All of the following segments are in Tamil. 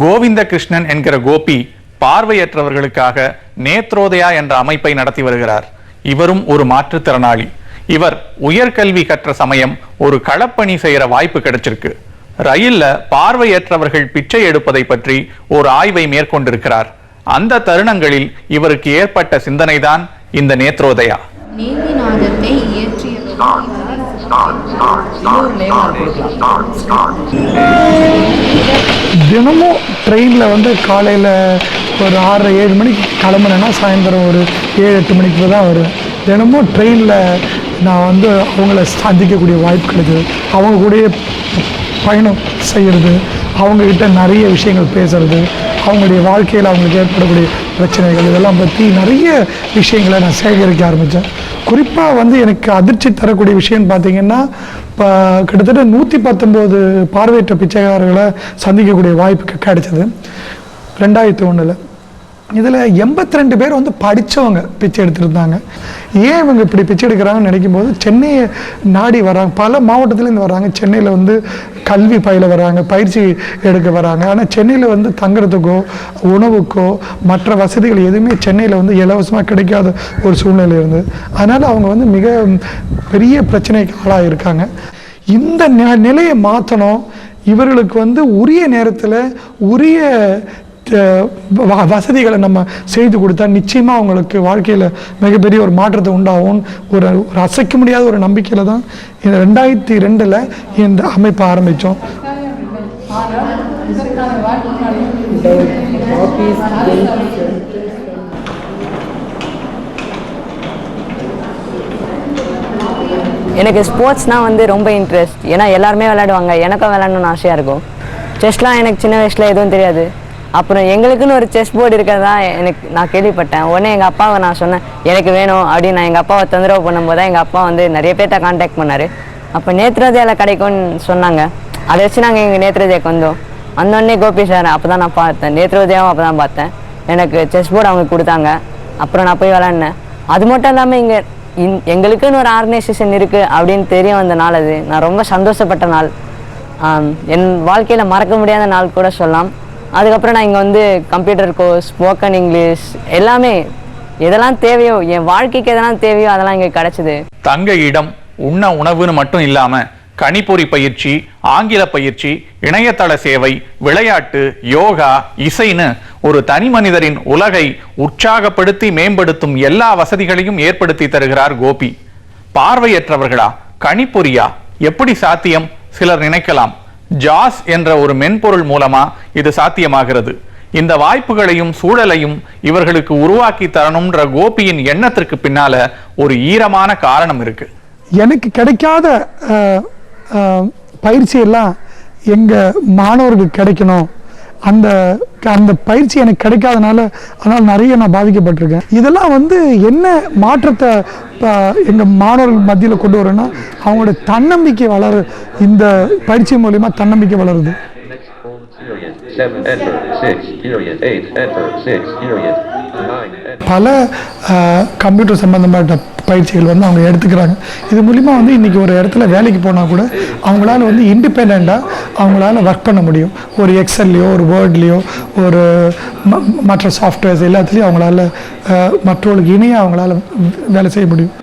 கோவிந்த கிருஷ்ணன் என்கிற கோபி பார்வையற்றவர்களுக்காக நேத்ரோதயா என்ற அமைப்பை நடத்தி வருகிறார். இவரும் ஒரு மாற்றுத்திறனாளி. இவர் உயர்கல்வி கற்ற சமயம் ஒரு களப்பணி செய்யற வாய்ப்பு கிடைச்சிருக்கு. ரயில்ல பார்வையற்றவர்கள் பிச்சை எடுப்பதை பற்றி ஒரு ஆய்வை மேற்கொண்டிருக்கிறார். அந்த தருணங்களில் இவருக்கு ஏற்பட்ட சிந்தனைதான் இந்த நேத்ரோதயா. நேமிநாதத்தை தினமும் ட்ரெயினில் காலையில் ஒரு 6-7 மணிக்கு கிளம்புனேன்னா சாயந்தரம் ஒரு 7-8 மணிக்கு தான் வருவேன். தினமும் ட்ரெயினில் நான் அவங்கள சந்திக்கக்கூடிய வாய்ப்பு கிடைக்குது. அவங்க கூடயே பயணம் செய்கிறது, அவங்கக்கிட்ட நிறைய விஷயங்கள் பேசுகிறது, அவங்களுடைய வாழ்க்கையில் அவங்களுக்கு ஏற்படக்கூடிய பிரச்சனைகள் இதெல்லாம் பற்றி நிறைய விஷயங்களை நான் சேகரிக்க ஆரம்பித்தேன். குறிப்பாக எனக்கு அதிர்ச்சி தரக்கூடிய விஷயம்னு பார்த்தீங்கன்னா, இப்போ கிட்டத்தட்ட 119 பார்வையற்ற பிச்சைக்காரர்களை சந்திக்கக்கூடிய வாய்ப்பு கிடைச்சது 2001. இதில் 82 பேர் படித்தவங்க பிச்சை எடுத்துருந்தாங்க. ஏன் இவங்க இப்படி பிச்சை எடுக்கிறாங்கன்னு நினைக்கும் போது சென்னையை நாடி வராங்க, பல மாவட்டத்துலேருந்து வராங்க. சென்னையில் கல்வி பயில வராங்க, பயிற்சி எடுக்க வராங்க. ஆனால் சென்னையில் தங்குறதுக்கோ உணவுக்கோ மற்ற வசதிகள் எதுவுமே சென்னையில் இலவசமாக கிடைக்காத ஒரு சூழ்நிலை இருந்தது. அதனால் அவங்க மிக பெரிய பிரச்சனைக்கு ஆளாக இருக்காங்க. இந்த நிலையை மாற்றணும். இவர்களுக்கு உரிய நேரத்தில் உரிய வசதிகளை நம்ம செய்து கொடுத்தா நிச்சயமாக அவங்களுக்கு வாழ்க்கையில் மிகப்பெரிய ஒரு மாற்றத்தை உண்டாகும். ஒரு அசைக்க முடியாத ஒரு நம்பிக்கையில் தான் இந்த 2002 இந்த அமைப்பை ஆரம்பித்தோம். எனக்கு ஸ்போர்ட்ஸ்னால் ரொம்ப இன்ட்ரெஸ்ட். ஏன்னா எல்லாருமே விளையாடுவாங்க, எனக்கும் விளையாடணும்னு ஆசையாக இருக்கும். செஸ்லாம் எனக்கு சின்ன வயசில் எதுவும் தெரியாது. அப்புறம் எங்களுக்குன்னு ஒரு செஸ் போர்டு இருக்கிறதா நான் கேள்விப்பட்டேன். உடனே எங்கள் அப்பாவை நான் சொன்னேன் எனக்கு வேணும் அப்படின்னு. நான் எங்கள் அப்பாவை தொந்தரவு பண்ணும்போது தான் எங்கள் அப்பா நிறைய பேர்த்த கான்டாக்ட் பண்ணார். அப்போ நேத்ரோதயாவில் கிடைக்கும்னு சொன்னாங்க. அதை வச்சு நாங்கள் எங்கள் நேத்ரோதயாவுக்கு வந்தோம். வந்தோடனே கோபி சார் அப்போ தான் நான் பார்த்தேன், நேத்ரோதயாவும் அப்போ தான் பார்த்தேன். எனக்கு செஸ் போர்டு அவங்க கொடுத்தாங்க. அப்புறம் நான் போய் விளாட்னேன். அது மட்டும் இல்லாமல் எங்களுக்குன்னு ஒரு ஆர்கனைசேஷன் இருக்குது அப்படின்னு தெரிய வந்த நாள் அது. நான் ரொம்ப சந்தோஷப்பட்ட நாள், என் வாழ்க்கையில் மறக்க முடியாத நாள் கூட சொல்லலாம். அதுக்கப்புறம் நான் இங்கே கம்ப்யூட்டர் கோர்ஸ், ஸ்போக்கன் இங்கிலீஷ் எல்லாமே எதெல்லாம் தேவையோ, என் வாழ்க்கைக்கு எதெல்லாம் தேவையோ அதெல்லாம் இங்கே கிடைச்சிது. தங்க இடம், உண்ண உணவுன்னு மட்டும் இல்லாம கணிப்பொறி பயிற்சி, ஆங்கில பயிற்சி, இணையதள சேவை, விளையாட்டு, யோகா, இசைன்னு ஒரு தனி மனிதரின் உலகை உற்சாகப்படுத்தி மேம்படுத்தும் எல்லா வசதிகளையும் ஏற்படுத்தி தருகிறார் கோபி. பார்வையற்றவர்களா, கணிப்பொறியா, எப்படி சாத்தியம்? சிலர் நினைக்கலாம். ஜாஸ் என்ற ஒரு மென்பொருள் மூலமா இது சாத்தியமாகிறது. இந்த வாய்ப்புகளையும் சூழலையும் இவர்களுக்கு உருவாக்கி தரணும்ன்ற கோபியின் எண்ணத்திற்கு பின்னால ஒரு ஈரமான காரணம் இருக்கு. எனக்கு கிடைக்காத பயிற்சி எல்லாம் எங்க மாணவர்களுக்கு கிடைக்கணும். அந்த அந்த பயிற்சி எனக்கு கிடைக்காதனால அதனால் நிறைய நான் பாதிக்கப்பட்டிருக்கேன். இதெல்லாம் என்ன மாற்றத்தை எங்கள் மாணவர்கள் மத்தியில் கொண்டு வரேன்னா, அவங்களோட தன்னம்பிக்கை வளரு. இந்த பயிற்சி மூலமா தன்னம்பிக்கை வளருது. பல கம்ப்யூட்டர் சம்பந்தப்பட்ட பயிற்சிகள் அவங்க எடுத்துக்கிறாங்க. இது மூலிமா இன்றைக்கி ஒரு இடத்துல வேலைக்கு போனால் கூட அவங்களால இண்டிபெண்ட்டாக அவங்களால ஒர்க் பண்ண முடியும். ஒரு எக்ஸல்லையோ ஒரு வேர்ட்லேயோ ஒரு மற்ற சாஃப்ட்வேர்ஸ் எல்லாத்துலேயும் அவங்களால மற்றவர்களுக்கு இணையாக அவங்களால வேலை செய்ய முடியும்.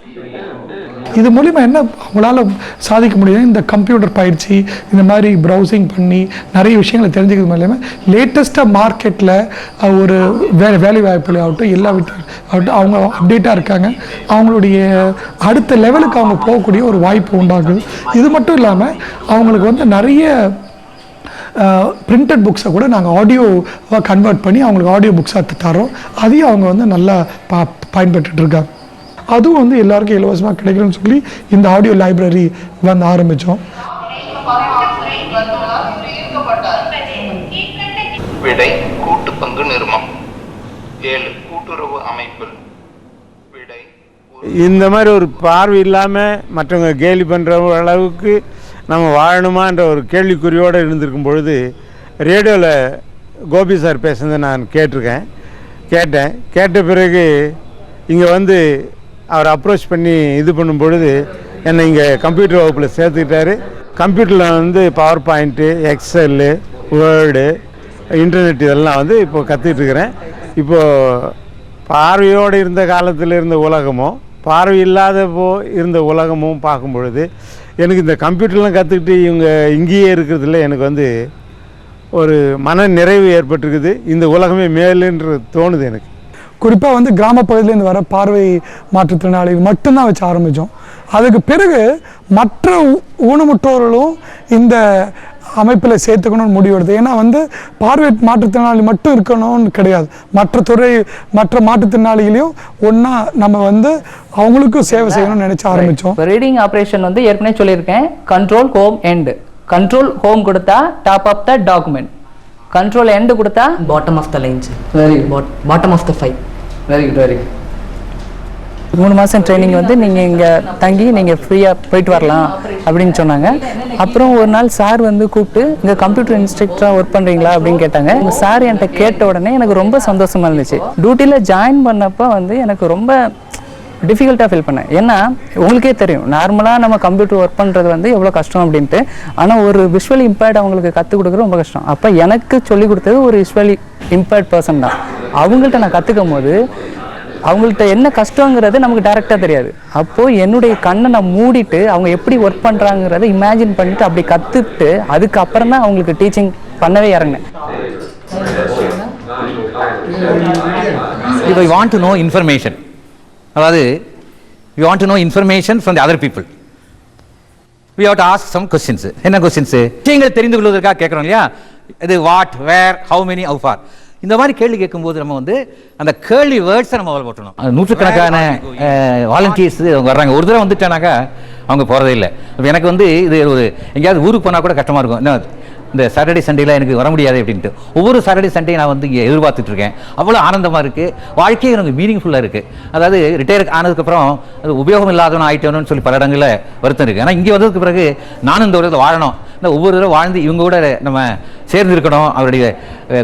இது மூலிமா என்ன அவங்களால சாதிக்க முடியும்? இந்த கம்ப்யூட்டர் பயிற்சி, இந்த மாதிரி ப்ரௌசிங் பண்ணி நிறைய விஷயங்களை தெரிஞ்சுக்கிறது மூலமா லேட்டஸ்ட்டாக மார்க்கெட்டில் ஒரு வேலை வாய்ப்புகள் ஆகட்டும், எல்லா ஆகட்டும் அவங்க அப்டேட்டாக இருக்காங்க. அவங்களுடைய அடுத்த லெவலுக்கு அவங்க போகக்கூடிய ஒரு வாய்ப்பு உண்டாகுது. இது மட்டும் இல்லாமல் அவங்களுக்கு நிறைய பிரிண்டட் புக்ஸை கூட நாங்கள் ஆடியோவாக கன்வெர்ட் பண்ணி அவங்களுக்கு ஆடியோ புக்ஸாக தரோம். அதையும் அவங்க நல்லா பயன்பெற்றுட்ருக்காங்க. அதுவும் எல்லாருக்கும் இலவசமாக கிடைக்கணும்னு சொல்லி இந்த ஆடியோ லைப்ரரி ஆரம்பித்தோம். விடை கூட்டு பங்கு நிறுவனம் 7 கூட்டுறவு அமைப்பு. விடை இந்த மாதிரி ஒரு பார்வை இல்லாமல் மற்றவங்க கேலி பண்ணுற அளவுக்கு நம்ம வாழணுமான்ற ஒரு கேள்விக்குறியோடு இருந்திருக்கும் பொழுது ரேடியோவில் கோபி சார் பேசுனதை நான் கேட்டேன். கேட்ட பிறகு இங்கே அவர் அப்ரோச் பண்ணி இது பண்ணும் பொழுது என்னை இங்கே கம்ப்யூட்டர் வகுப்பில் சேர்த்துக்கிட்டாரு. கம்ப்யூட்டரில் power point, Excel, word internet இதெல்லாம் வந்து இப்போ கற்றுட்ருக்கிறேன். இப்போது பார்வையோடு இருந்த காலத்தில் இருந்த உலகமும் பார்வை இல்லாதப்போ இருந்த உலகமும் பார்க்கும் பொழுது எனக்கு இந்த கம்ப்யூட்டர்லாம் கற்றுக்கிட்டு இவங்க இங்கேயே இருக்கிறதுல எனக்கு வந்து ஒரு மன நிறைவு ஏற்பட்டிருக்குது. இந்த உலகமே மேலுன்றது தோணுது எனக்கு. குறிப்பாக வந்து கிராம பகுதியிலேருந்து வர பார்வை மாற்றுத்திறனாளிகள் மட்டும்தான் வச்சு ஆரம்பித்தோம். அதுக்கு பிறகு மற்ற ஊனமுற்றோர்களும் இந்த அமைப்பில் சேர்த்துக்கணும்னு முடிவெடுது. ஏன்னா வந்து பார்வை மாற்றுத்திறனாளி மட்டும் இருக்கணும்னு கிடையாது, மற்ற மாற்றுத்திறனாளிகளையும் ஒன்றா நம்ம வந்து அவங்களுக்கும் சேவை செய்யணும்னு நினச்சி ஆரம்பித்தோம். ரீடிங் ஆப்ரேஷன் வந்து ஏற்கனவே சொல்லியிருக்கேன், control home end. Control home கொடுத்தா top of the document, control end கொடுத்தா bottom of the lines. Very bottom of the file. Very good very good. 3 மாதம் ட்ரைனிங் வந்து நீங்கள் இங்கே தங்கி நீங்கள் ஃப்ரீயாக போயிட்டு வரலாம் அப்படின்னு சொன்னாங்க. அப்புறம் ஒரு நாள் சார் வந்து கூப்பிட்டு இங்கே கம்ப்யூட்டர் இன்ஸ்ட்ரக்டராக ஒர்க் பண்ணுறீங்களா அப்படின்னு கேட்டாங்க. இந்த சார் என்கிட்ட கேட்ட உடனே எனக்கு ரொம்ப சந்தோஷமாக இருந்துச்சு. டியூட்டியில் ஜாயின் பண்ணப்போ வந்து எனக்கு ரொம்ப டிஃபிகல்ட்டாக ஃபீல் பண்ணேன். ஏன்னா உங்களுக்கே தெரியும், நார்மலாக நம்ம கம்ப்யூட்டர் ஒர்க் பண்ணுறது வந்து எவ்வளோ கஷ்டம் அப்படின்ட்டு. ஆனால் ஒரு விஷுவலி இம்பேர்ட் அவங்களுக்கு கற்றுக் கொடுக்குறது ரொம்ப கஷ்டம். அப்போ எனக்கு சொல்லிக் கொடுத்தது ஒரு விஷுவலி இம்பேர்ட் பர்சன் தான். அவங்கள்ட்ட நான் கற்றுக்கும் போது அவங்கள்ட்ட என்ன கஷ்டங்கிறது நமக்கு டைரெக்டாக தெரியாது. அப்போது என்னுடைய கண்ணை நான் மூடிட்டு அவங்க எப்படி ஒர்க் பண்ணுறாங்கிறத இமேஜின் பண்ணிட்டு அப்படி கற்றுக்கிட்டு அதுக்கப்புறம் தான் அவங்களுக்கு டீச்சிங் பண்ணவே இறங்கினேன். If I want to know information, அதாவது we want to know information from the other people, we have to ask some questions. என்ன questions? விஷயங்கள் தெரிந்து கொள்வதற்காக கேட்குறோம் இல்லையா? இது what, where, how many, how far, இந்த மாதிரி கேள்வி கேட்கும்போது நம்ம வந்து அந்த கேள்வி வேர்ட்ஸை நம்ம போட்டணும். நூற்றுக்கணக்கான வாலண்டியர்ஸ் அவங்க வர்றாங்க. ஒரு தடவை வந்துட்டானாக்கா அவங்க போகிறதே இல்லை. எனக்கு வந்து இது ஒரு எங்கேயாவது ஊருக்கு போனால் கூட கஷ்டமாக இருக்கும். என்ன இந்த சாட்டர்டே சண்டேலாம் எனக்கு வர முடியாது அப்படின்ட்டு ஒவ்வொரு சாட்டர்டே சண்டே நான் வந்து இங்கே எதிர்பார்த்துட்ருக்கேன். அவ்வளோ ஆனந்தமாக இருக்குது, வாழ்க்கையே எனக்கு மீனிங்ஃபுல்லாக இருக்குது. அதாவது ரிட்டையர் ஆனதுக்கப்புறம் அது உபயோகம் இல்லாதவனும் ஆகிட்டோன்னு சொல்லி பல இடங்களில் வருத்தம் இருக்குது. ஆனால் இங்கே வந்ததுக்கு பிறகு நானும் இந்த உலகத்தில் வாழணும், இந்த ஒவ்வொரு தடவை வாழ்ந்து இவங்க கூட நம்ம சேர்ந்து இருக்கணும். அவருடைய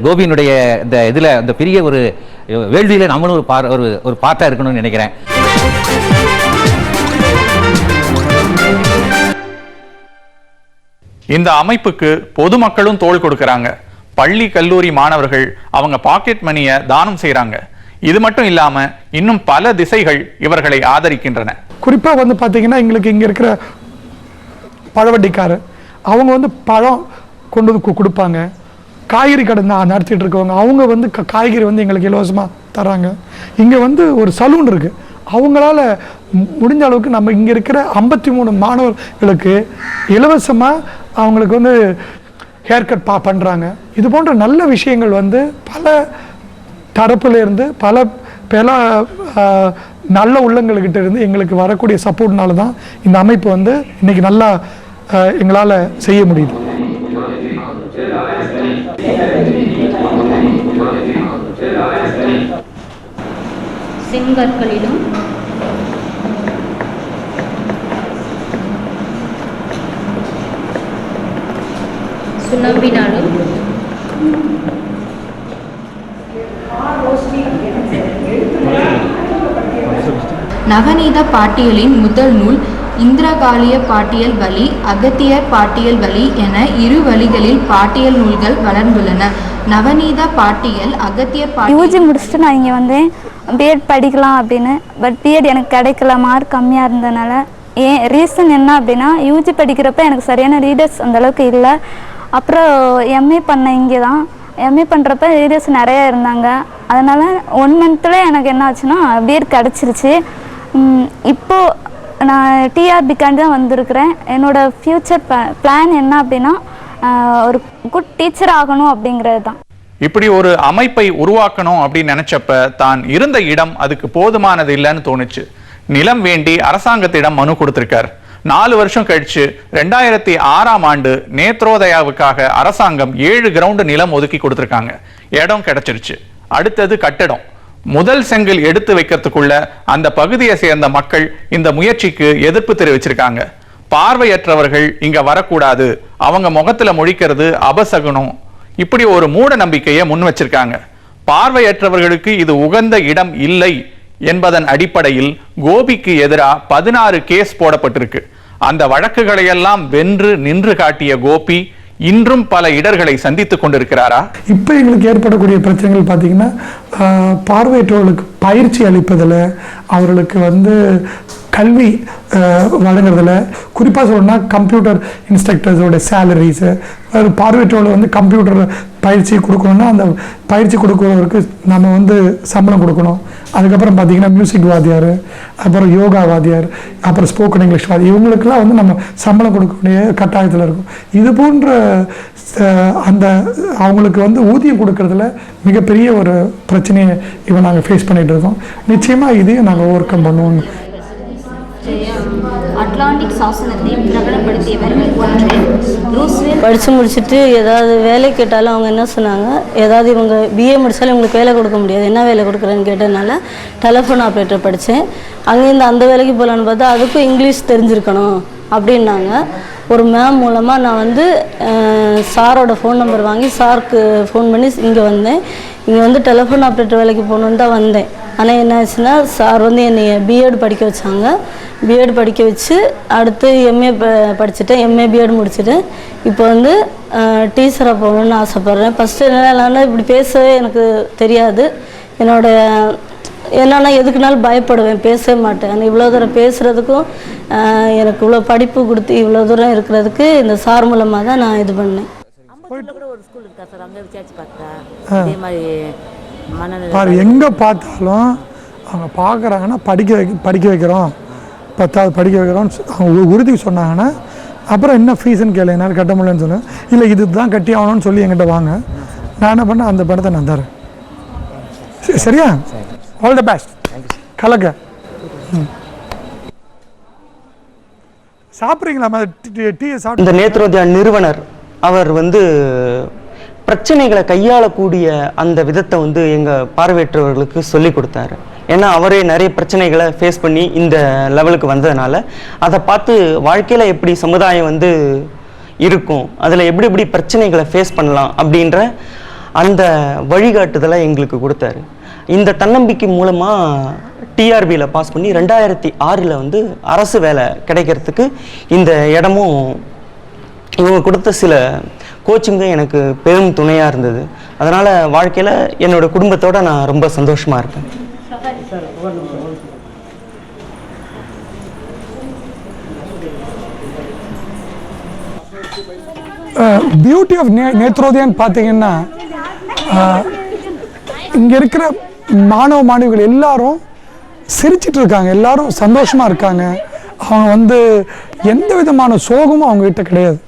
கோபியினுடைய இந்த இதில் இந்த பெரிய ஒரு வேள்வியில் நம்மளும் ஒரு பார்ட்டாக இருக்கணும்னு நினைக்கிறேன். இந்த அமைப்புக்கு பொதுமக்களும் தோள் கொடுக்கறாங்க. பள்ளி கல்லூரி மாணவர்கள் அவங்க பாக்கெட் மணியை தானம் செய்யறாங்க. இது மட்டும் இல்லாம இன்னும் பல திசைகள் இவர்களை ஆதரிக்கின்றன. குறிப்பா வந்து பாத்தீங்கன்னா எங்களுக்கு இங்க இருக்கிற பழவட்டிக்காரர் அவங்க வந்து பழம் கொண்டு வந்து கொடுப்பாங்க. காய்கறி கடை நடத்திட்டு இருக்கவங்க அவங்க வந்து காய்கறி வந்து எங்களுக்கு இலவசமா தராங்க. இங்க வந்து ஒரு சலூன் இருக்கு, அவங்களால முடிஞ்ச அளவுக்கு நம்ம இங்கே இருக்கிற 53 மாணவர்களுக்கு இலவசமாக அவங்களுக்கு வந்து ஹேர் கட் பண்ணுறாங்க. இது போன்ற நல்ல விஷயங்கள் வந்து பல தரப்புலேருந்து பல நல்ல உள்ளங்கள்கிட்ட இருந்து எங்களுக்கு வரக்கூடிய சப்போர்ட்னால தான் இந்த அமைப்பு வந்து இன்னைக்கு நல்லா எங்களால் செய்ய முடியுது. செங்கற்களிலும் சுண்ணம்பினாலும் நவநீத பாட்டியலின் முதல் நூல் இந்திரகாலிய பாட்டியல் வழி, அகத்திய பாட்டியல் வழி என 2 வழிகளில் பாட்டியல் நூல்கள் வளர்ந்துள்ளன. நவநீத பாட்டியல், அகத்திய யூஜி முடிச்சுட்டு நான் இங்கே வந்தேன் பிஎட் படிக்கலாம் அப்படின்னு. பட் பிஎட் எனக்கு கிடைக்கல, மார்க் கம்மியாக இருந்ததுனால. ரீசன் என்ன அப்படின்னா யூஜி படிக்கிறப்ப எனக்கு சரியான ரீடர்ஸ் அந்தளவுக்கு இல்லை. அப்புறம் எம்ஏ பண்ணேன் இங்கே தான். எம்ஏ பண்ணுறப்ப ரீடர்ஸ் நிறையா இருந்தாங்க. அதனால் 1 மந்த்தில் எனக்கு என்ன ஆச்சுன்னா பிஎட் கிடச்சிருச்சு. இப்போது நான் டிஆர்பிக்காண்டி தான் வந்திருக்கிறேன். என்னோடய ஃப்யூச்சர் பிளான் என்ன அப்படின்னா ஒரு குட் டீச்சர் ஆகணும் அப்படிங்கிறது தான். இப்படி ஒரு அமைப்பை உருவாக்கணும் அப்படின்னு நினைச்சப்ப தான் இருந்த இடம் அதுக்கு போதுமானது இல்லைன்னு தோணுச்சு. நிலம் வேண்டி அரசாங்கத்திடம் மனு கொடுத்திருக்கார். 4 வருஷம் கழிச்சு 2006ஆம் ஆண்டு நேத்ரோதயாவுக்காக அரசாங்கம் 7 கிரவுண்டு நிலம் ஒதுக்கி கொடுத்திருக்காங்க. இடம் கிடைச்சிருச்சு. அடுத்தது கட்டடம். முதல் செங்கல் எடுத்து வைக்கிறதுக்குள்ள அந்த பகுதியை சேர்ந்த மக்கள் இந்த முயற்சிக்கு எதிர்ப்பு தெரிவிச்சிருக்காங்க. பார்வையற்றவர்கள் இங்க வரக்கூடாது, அவங்க முகத்துல மொழிக்கிறது அபசகுனம், இப்படி ஒரு மூட நம்பிக்கையை முன் வச்சிருக்காங்க. பார்வையற்றவர்களுக்கு இது உகந்த இடம் இல்லை என்பதன் அடிப்படையில் கோபிக்கு எதிராக 16 கேஸ் போடப்பட்டிருக்கு. அந்த வழக்குகளை எல்லாம் வென்று நின்று காட்டிய கோபி இன்றும் பல இடர்களை சந்தித்துக் கொண்டிருக்கிறாரா? இப்போ எங்களுக்கு ஏற்படக்கூடிய பிரச்சனைகள் பார்த்தீங்கன்னா, பார்வையற்றவர்களுக்கு பயிற்சி அளிப்பதில், அவர்களுக்கு வந்து கல்வி வழங்குறதுல, குறிப்பாக சொல்லணும்னா கம்ப்யூட்டர் இன்ஸ்ட்ரக்டர்ஸோட சேலரிஸு, பார்வையற்றவர்கள் வந்து கம்ப்யூட்டர் பயிற்சி கொடுக்கணும்னா அந்த பயிற்சி கொடுக்குறவருக்கு நம்ம வந்து சம்பளம் கொடுக்கணும். அதுக்கப்புறம் பார்த்தீங்கன்னா மியூசிக் வாத்தியார், அப்புறம் யோகா வாத்தியார், அப்புறம் ஸ்போக்கன் இங்கிலீஷ் வாத்தியார், இவங்களுக்கெல்லாம் வந்து நம்ம சம்பளம் கொடுக்கக்கூடிய கட்டாயத்தில் இருக்கும். இது போன்ற அந்த அவங்களுக்கு வந்து ஊதியம் கொடுக்கறதுல மிகப்பெரிய ஒரு பிரச்சனையை இவன் நாங்கள் ஃபேஸ் பண்ணிகிட்டு இருக்கோம். நிச்சயமாக இதையும் நாங்கள் ஓவர் கம் பண்ணுவோம். அட்லாண்டிக் சாசனத்தை பிரகடனப்படுத்தியவர்கள் படித்து முடிச்சுட்டு ஏதாவது வேலை கேட்டாலும் அவங்க என்ன சொன்னாங்க, ஏதாவது இவங்க பிஏ முடித்தாலும் இவங்களுக்கு வேலை கொடுக்க முடியாது, என்ன வேலை கொடுக்குறேன்னு கேட்டதுனால டெலிஃபோன் ஆப்ரேட்டர் படித்தேன். அங்கேருந்து அந்த வேலைக்கு போகலான்னு பார்த்தா அதுக்கும் இங்கிலீஷ் தெரிஞ்சிருக்கணும் அப்படின்னாங்க. ஒரு மேம் மூலமாக நான் வந்து சாரோட ஃபோன் நம்பர் வாங்கி சாருக்கு ஃபோன் பண்ணி இங்கே வந்தேன். இங்கே வந்து டெலிஃபோன் ஆப்ரேட்டர் வேலைக்கு போகணுன்னு தான் வந்தேன். ஆனால் என்ன ஆச்சுன்னா சார் வந்து என்னை பிஎட் படிக்க வச்சாங்க. பிஎட் படிக்க வச்சு அடுத்து எம்ஏ படிச்சுட்டேன். எம்ஏ பிஎட் முடிச்சுட்டு இப்போ வந்து டீச்சராக போகணுன்னு ஆசைப்பட்றேன். ஃபஸ்ட்டு என்னென்னா இப்படி பேசவே எனக்கு தெரியாது. என்னன்னா எதுக்குனாலும் பயப்படுவேன், பேசவே மாட்டேன். ஆனால் இவ்வளோ தூரம் பேசுகிறதுக்கும் எனக்கு இவ்வளோ படிப்பு கொடுத்து இவ்வளோ தூரம் இருக்கிறதுக்கு இந்த சார் மூலமாக தான் நான் இது பண்ணேன். கூட ஒரு ஸ்கூல் இருக்கா சார், அங்கே விசாரிச்சு பார்த்தா இதே மாதிரி பாரு, எங்கே பார்த்தாலும் அவங்க பார்க்குறாங்கன்னா படிக்க வைக்கிறோம், 10வது படிக்க வைக்கிறோம் அவங்க உறுதி சொன்னாங்கன்னா, அப்புறம் என்ன ஃபீஸுன்னு கேளு, என்னால் கட்ட முடியலன்னு சொன்னேன். இல்லை இது தான் கட்டி ஆகணும்னு சொல்லி என்கிட்ட வாங்க, நான் என்ன பண்ணேன் அந்த பணத்தை நான் தரேன். சரியா? All the best. கலக்க சாப்பிட்றீங்களா? டீ சாப்பிட்டு. இந்த நேத்ரோதயா நிறுவனர் அவர் வந்து பிரச்சனைகளை கையாளக்கூடிய அந்த விதத்தை வந்து எங்கள் பார்வையற்றவர்களுக்கு சொல்லி கொடுத்தாரு. ஏன்னா அவரே நிறைய பிரச்சனைகளை ஃபேஸ் பண்ணி இந்த லெவலுக்கு வந்ததுனால அதை பார்த்து வாழ்க்கையில் எப்படி சமுதாயம் வந்து இருக்கும், அதில் எப்படி எப்படி பிரச்சனைகளை ஃபேஸ் பண்ணலாம் அப்படின்ற அந்த வழிகாட்டுதலை எங்களுக்கு கொடுத்தாரு. இந்த தன்னம்பிக்கை மூலமாக டிஆர்பியில் பாஸ் பண்ணி 2006 வந்து அரசு வேலை கிடைக்கிறதுக்கு இந்த இடமும் இவங்க கொடுத்த சில கோச்சிங்கும் எனக்கு பெரும் துணையாக இருந்தது. அதனால் வாழ்க்கையில் என்னோடய குடும்பத்தோடு நான் ரொம்ப சந்தோஷமாக இருக்கேன். பியூட்டி ஆஃப் நேத்ரோதயான்னு பார்த்தீங்கன்னா, இங்கே இருக்கிற மாணவ மாணவிகள் எல்லாரும் சிரிச்சிட்டு இருக்காங்க, எல்லாரும் சந்தோஷமாக இருக்காங்க. அவங்க வந்து எந்த விதமான சோகமும் அவங்ககிட்ட கிடையாது.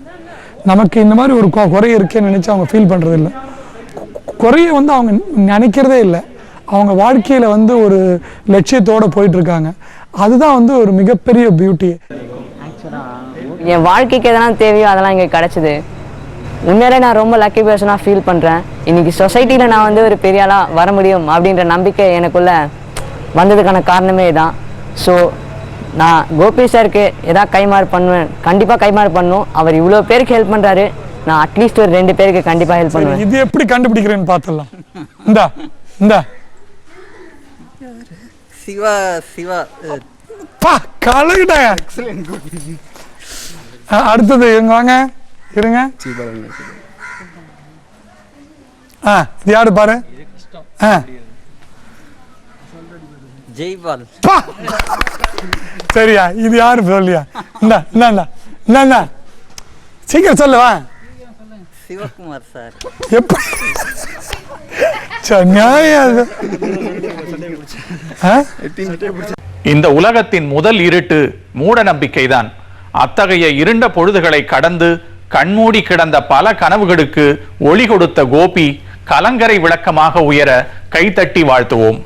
நமக்கு இந்த மாதிரி ஒரு குறை இருக்கேன்னு நினச்சி அவங்க ஃபீல் பண்ணுறது இல்லை. குறைய வந்து அவங்க நினைக்கிறதே இல்லை. அவங்க வாழ்க்கையில் வந்து ஒரு லட்சியத்தோடு போயிட்டுருக்காங்க. அதுதான் வந்து ஒரு மிகப்பெரிய பியூட்டி. என் வாழ்க்கைக்கு எதெல்லாம் தேவையோ அதெல்லாம் இங்கே கிடச்சிது. உண்மையிலே நான் ரொம்ப லக்கி பர்சனாக ஃபீல் பண்ணுறேன். இன்றைக்கி சொசைட்டியில் நான் வந்து ஒரு பெரிய ஆளாக வர முடியும் அப்படின்ற நம்பிக்கை எனக்குள்ளே வந்ததுக்கான காரணமே தான். ஸோ நான் கோபி சாருக்கு எதாவது கைமாறு பண்ணுவேன், கண்டிப்பாக கைமாறு பண்ணணும். அவர் இவ்வளோ பேருக்கு ஹெல்ப் பண்ணுறாரு, நான் அட்லீஸ்ட் ஒரு 2 பேருக்கு கண்டிப்பாக ஹெல்ப் பண்ணுவேன். இது எப்படி கண்டுபிடிக்கிறேன்னு பார்த்துடலாம். இந்த சிவா சிவா கலகிட்ட அடுத்தது எங்க வாங்க இருங்க. இது யாரு பாரு. ஜெய்பால். சரியா? இது யாரு சொல்லியா? இந்த சீக்கிரம் சொல்லுவா. சிவகுமார் சார். எப்படி நியாயம்? இந்த உலகத்தின் முதல் இருட்டு மூட நம்பிக்கைதான். அத்தகைய இருண்ட பொழுதுகளை கடந்து கண்மூடி கிடந்த பல கனவுகளுக்கு ஒளி கொடுத்த கோபி கலங்கரை விளக்கமாக உயர கைத்தட்டி வாழ்த்துவோம்.